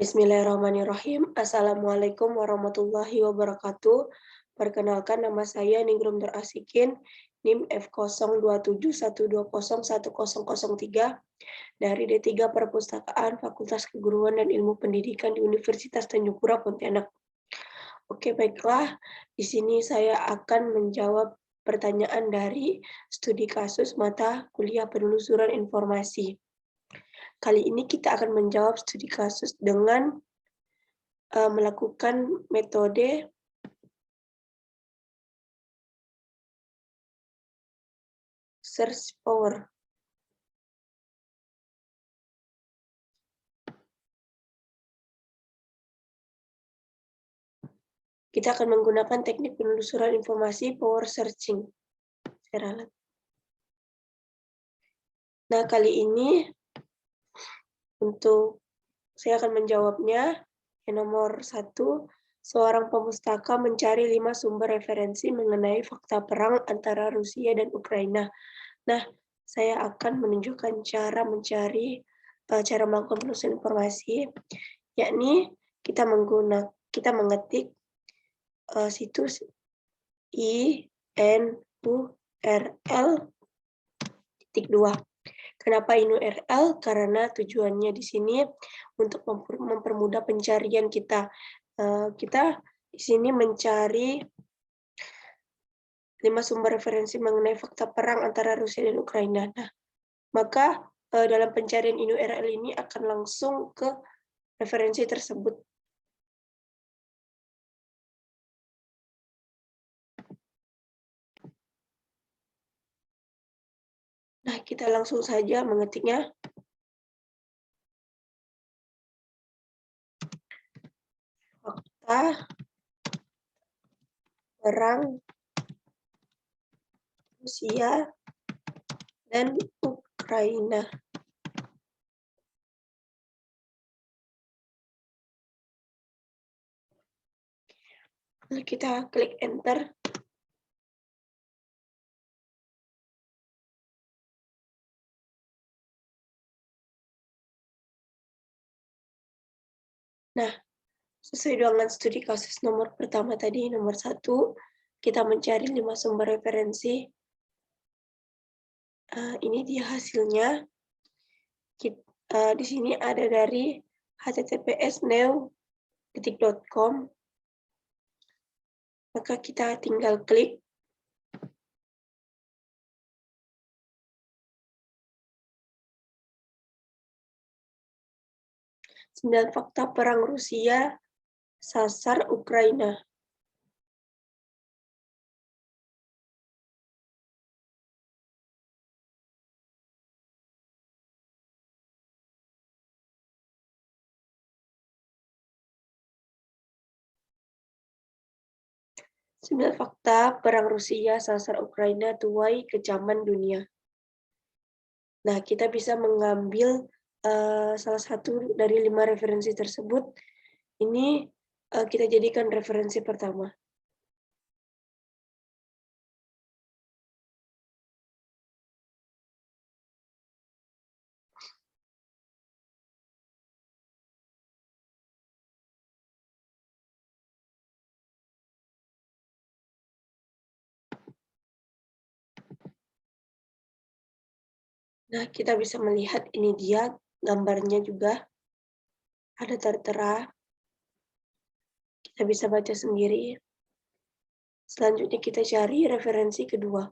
Bismillahirrahmanirrahim. Assalamualaikum warahmatullahi wabarakatuh. Perkenalkan, nama saya Ningrum Asikin, NIM F0271201003 dari D3 Perpustakaan Fakultas Keguruan dan Ilmu Pendidikan di Universitas Tanjung Pura, Pontianak. Oke, baiklah. Di sini saya akan menjawab pertanyaan dari studi kasus mata kuliah penelusuran informasi. Kali ini kita akan menjawab studi kasus dengan melakukan metode search power. Kita akan menggunakan teknik penelusuran informasi power searching. Nah, kali ini saya akan menjawabnya. Yang nomor 1, seorang pemustaka mencari 5 sumber referensi mengenai fakta perang antara Rusia dan Ukraina. Nah, saya akan menunjukkan cara melakukan penelusuran informasi, yakni kita mengetik situs INURL.2. Kenapa INURL? Karena tujuannya di sini untuk mempermudah pencarian kita. Kita di sini mencari 5 sumber referensi mengenai fakta perang antara Rusia dan Ukraina. Nah, maka dalam pencarian INURL ini akan langsung ke referensi tersebut. Nah, kita langsung saja mengetiknya. Fakta perang Rusia dan Ukraina. Lalu kita klik enter. Nah, sesuai dengan studi kasus nomor pertama tadi, nomor 1, kita mencari 5 sumber referensi. Ini dia hasilnya. Di sini ada dari https://new.com. Maka kita tinggal klik. Sembilan fakta perang Rusia sasar Ukraina. Sembilan fakta perang Rusia sasar Ukraina tuai kecaman dunia. Nah, kita bisa mengambil salah satu dari 5 referensi tersebut. Ini kita jadikan referensi pertama. Nah, kita bisa melihat ini dia gambarnya juga ada tertera. Kita bisa baca sendiri. Selanjutnya kita cari referensi kedua.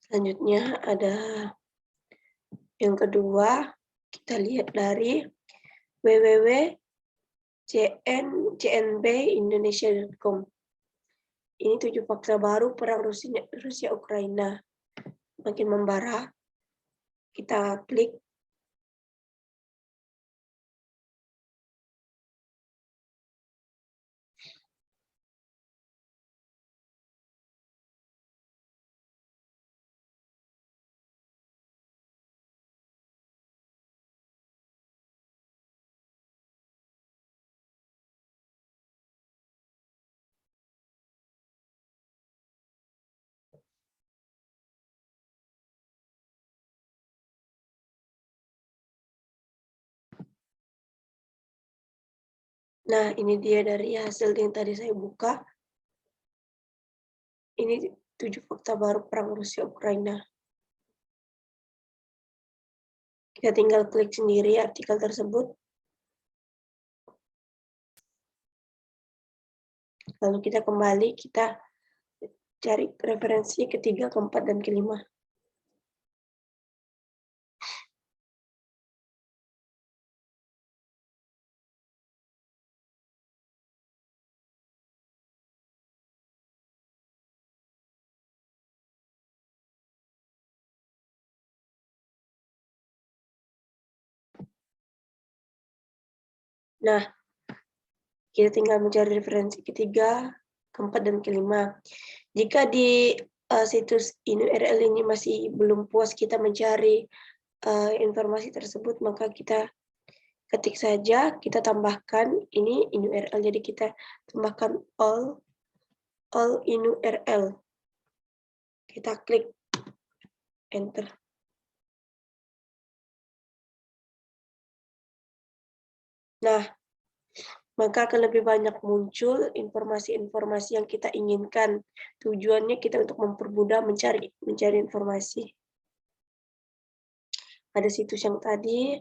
Selanjutnya ada yang kedua, kita lihat dari www.cnbindonesia.com. Ini 7 fakta baru perang Rusia-Ukraina. Makin membara, kita klik. Nah, ini dia dari hasil yang tadi saya buka. Ini 7 fakta baru perang Rusia-Ukraina. Kita tinggal klik sendiri artikel tersebut. Lalu kita kembali, kita cari referensi ketiga, keempat, dan kelima. Nah, kita tinggal mencari referensi ketiga, keempat, dan kelima. Jika di situs URL ini masih belum puas kita mencari informasi tersebut, maka kita ketik saja, kita tambahkan ini URL, jadi kita tambahkan all URL. Kita klik enter. Nah, maka akan lebih banyak muncul informasi-informasi yang kita inginkan. Tujuannya kita untuk mempermudah mencari informasi. Ada situs yang tadi,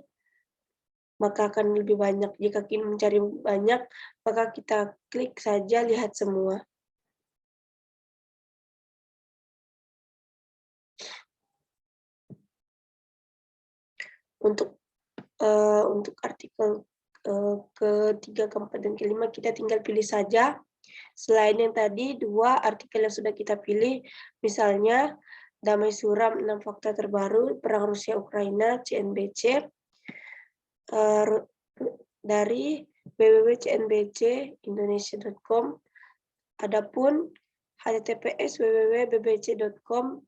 maka akan lebih banyak. Jika ingin mencari banyak, maka kita klik saja lihat semua. Untuk artikel ketiga, keempat, dan kelima, kita tinggal pilih saja. Selain yang tadi, 2 artikel yang sudah kita pilih, misalnya Damai Suram 6 Fakta Terbaru Perang Rusia-Ukraina CNBC, dari www.cnbcindonesia.com. Adapun https www.bbc.com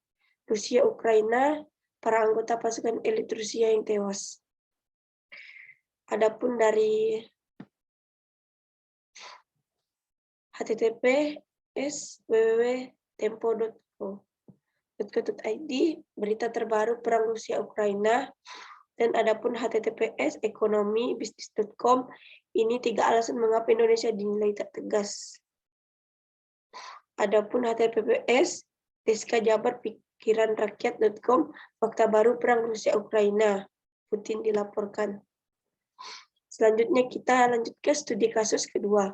Rusia-Ukraina, para anggota pasukan elit Rusia yang tewas. Adapun dari https www.tempo.co.id berita terbaru perang Rusia-Ukraina. Dan adapun https ekonomibisnis.com, ini 3 alasan mengapa Indonesia dinilai tak tegas. Adapun https pikiranrakyat.com, fakta baru perang Rusia-Ukraina, Putin dilaporkan. Selanjutnya kita lanjut ke studi kasus kedua.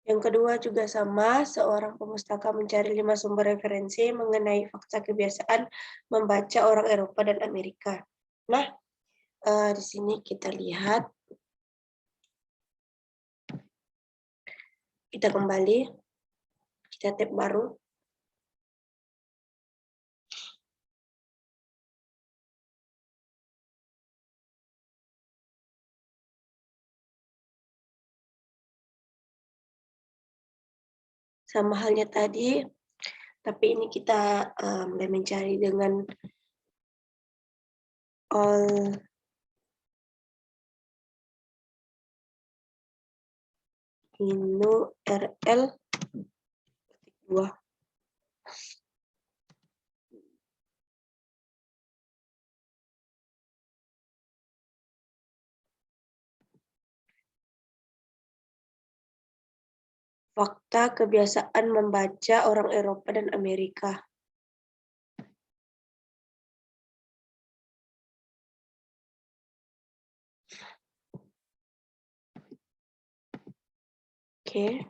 Yang kedua juga sama, seorang pemustaka mencari 5 sumber referensi mengenai fakta kebiasaan membaca orang Eropa dan Amerika. Nah, di sini kita lihat, kita kembali, kita tab baru. Sama halnya tadi, tapi ini kita mulai mencari dengan all URL 2. Fakta kebiasaan membaca orang Eropa dan Amerika. Oke.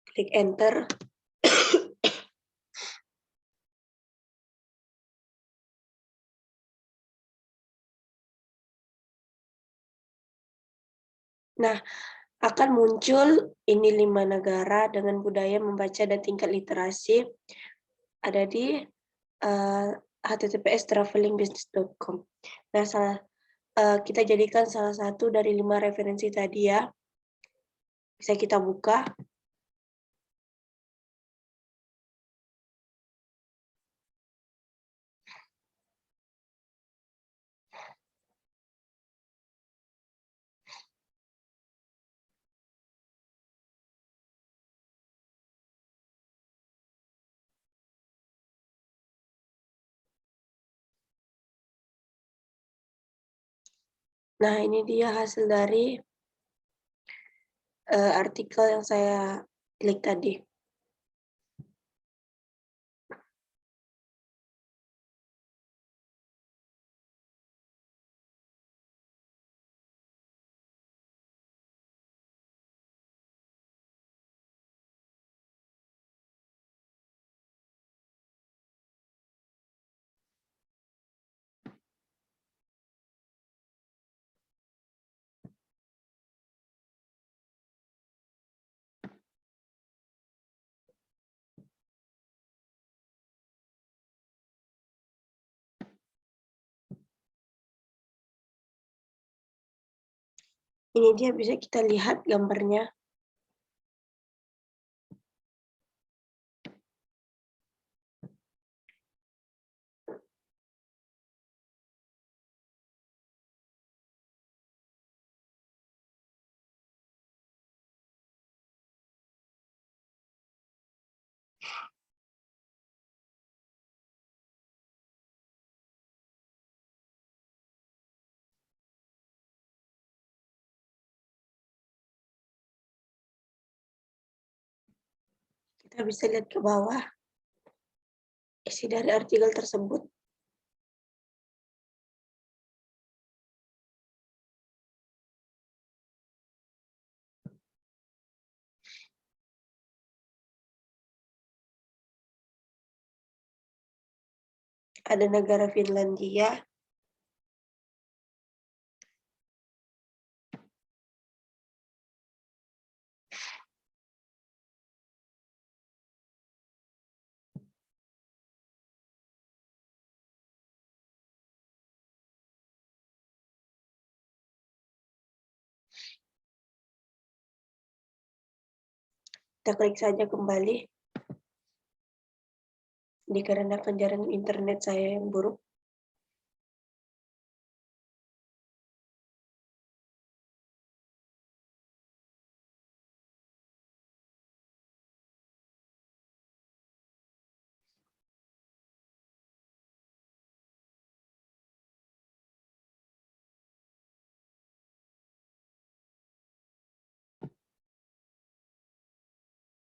Klik enter. Nah, akan muncul ini 5 negara dengan budaya membaca dan tingkat literasi ada di https travelingbusiness.com. Nah, kita jadikan salah satu dari 5 referensi tadi ya. Bisa kita buka. Nah, ini dia hasil dari artikel yang saya klik tadi. Ini dia bisa kita lihat gambarnya. Kita bisa lihat ke bawah isi dari artikel tersebut. Ada negara Finlandia, kita klik saja kembali, dikarenakan jaringan internet saya yang buruk.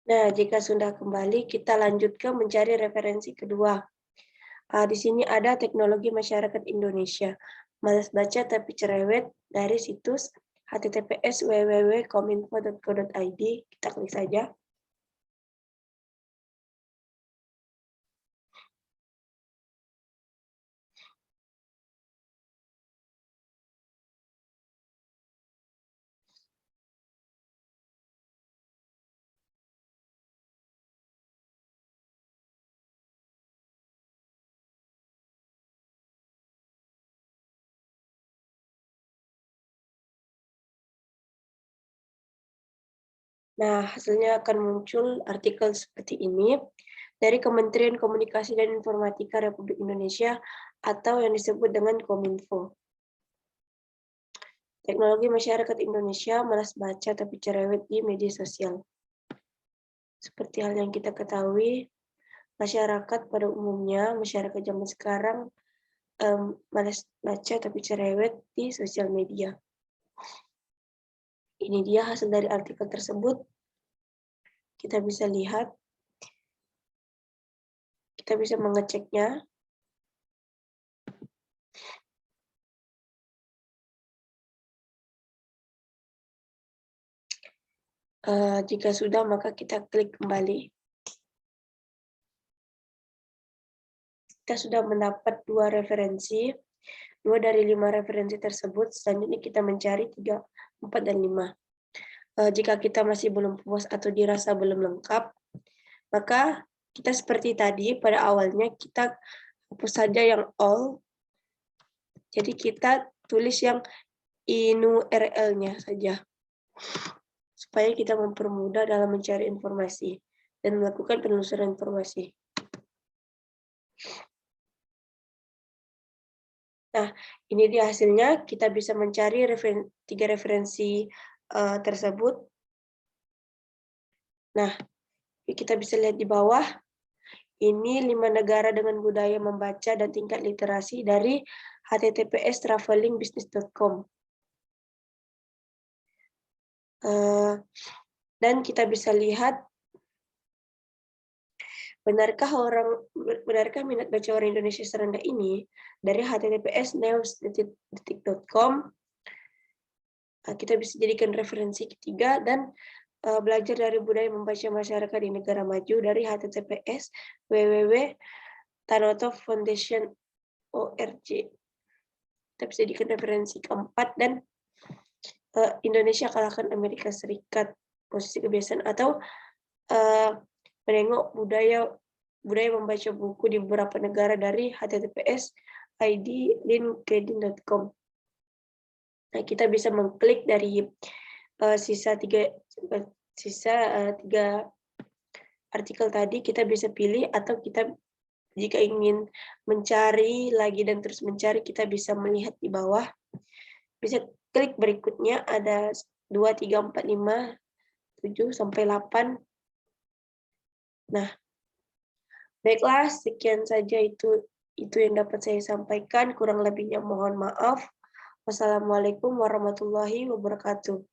Nah, jika sudah kembali, kita lanjut ke mencari referensi kedua. Di sini ada teknologi masyarakat Indonesia. Malas baca tapi cerewet dari situs https://www.kominfo.go.id. Kita klik saja. Nah, hasilnya akan muncul artikel seperti ini dari Kementerian Komunikasi dan Informatika Republik Indonesia atau yang disebut dengan Kominfo. Teknologi masyarakat Indonesia malas baca tapi cerewet di media sosial. Seperti hal yang kita ketahui, masyarakat pada umumnya, masyarakat zaman sekarang malas baca tapi cerewet di sosial media. Ini dia hasil dari artikel tersebut. Kita bisa lihat, kita bisa mengeceknya. Jika sudah, maka kita klik kembali. Kita sudah mendapat 2 referensi. 2 dari 5 referensi tersebut, selanjutnya kita mencari 3, 4, dan 5. Jika kita masih belum puas atau dirasa belum lengkap, maka kita seperti tadi pada awalnya kita hapus saja yang all. Jadi kita tulis yang INURL-nya saja. Supaya kita mempermudah dalam mencari informasi dan melakukan penelusuran informasi. Nah, ini dia hasilnya. Kita bisa mencari 3 referensi tersebut. Nah, kita bisa lihat di bawah. Ini 5 negara dengan budaya membaca dan tingkat literasi dari https://travelingbusiness.com. Dan kita bisa lihat benarkah minat baca orang Indonesia serendah ini dari https://news.detik.com. Kita bisa jadikan referensi ketiga dan belajar dari budaya membaca masyarakat di negara maju dari https www.tanoto.foundation.org. Kita bisa jadikan referensi keempat dan Indonesia kalahkan Amerika Serikat, posisi kebiasaan, atau menengok budaya membaca buku di beberapa negara dari https://id.linkedin.com. Nah, kita bisa mengklik dari sisa tiga artikel tadi. Kita bisa pilih, atau kita jika ingin mencari lagi dan terus mencari, kita bisa melihat di bawah. Bisa klik berikutnya, ada 2, 3, 4, 5, 7, sampai 8. Nah, baiklah, sekian saja itu yang dapat saya sampaikan. Kurang lebihnya mohon maaf. Wassalamualaikum warahmatullahi wabarakatuh.